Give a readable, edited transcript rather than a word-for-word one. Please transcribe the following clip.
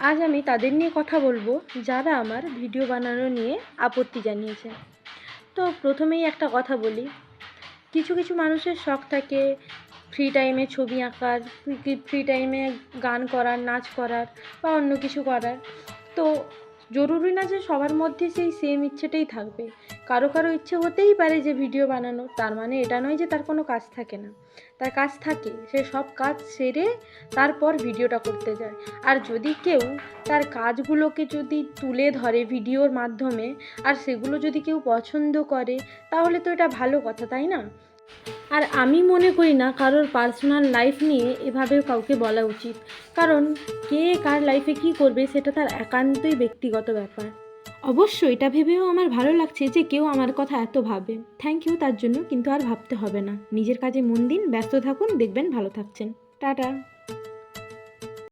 আজ আমি তাদের নিয়ে কথা বলবো যারা আমার ভিডিও বানানো নিয়ে আপত্তি জানিয়েছে। তো প্রথমেই একটা কথা বলি, কিছু কিছু মানুষের শখ থাকে ফ্রি টাইমে ছবি আঁকার, ফ্রি টাইমে গান করার, নাচ করার বা অন্য কিছু করার। তো জরুরি না যে সবার মধ্যে সেই সেম ইচ্ছেটাই থাকবে। কারো কারো ইচ্ছে হতেই পারে যে ভিডিও বানানো, তার মানে এটা নয় যে তার কোনো কাজ থাকে না। তার কাজ থাকে, সে সব কাজ সেরে তারপর ভিডিওটা করতে যায়। আর যদি কেউ তার কাজগুলোকে যদি তুলে ধরে ভিডিওর মাধ্যমে, আর সেগুলো যদি কেউ পছন্দ করে, তাহলে তো এটা ভালো কথা, তাই না? আর আমি মনে করি না কারোর পার্সোনাল লাইফ নিয়ে এভাবে কাউকে বলা উচিত, কারণ কে কার লাইফে কী করবে সেটা তার একান্তই ব্যক্তিগত ব্যাপার। অবশ্য এটা ভেবেও আমার ভালো লাগছে যে কেউ আমার কথা এত ভাবে। থ্যাংক ইউ তার জন্য, কিন্তু আর ভাবতে হবে না। নিজের কাজে মন দিন, ব্যস্ত থাকুন, দেখবেন ভালো থাকছেন। টাটা।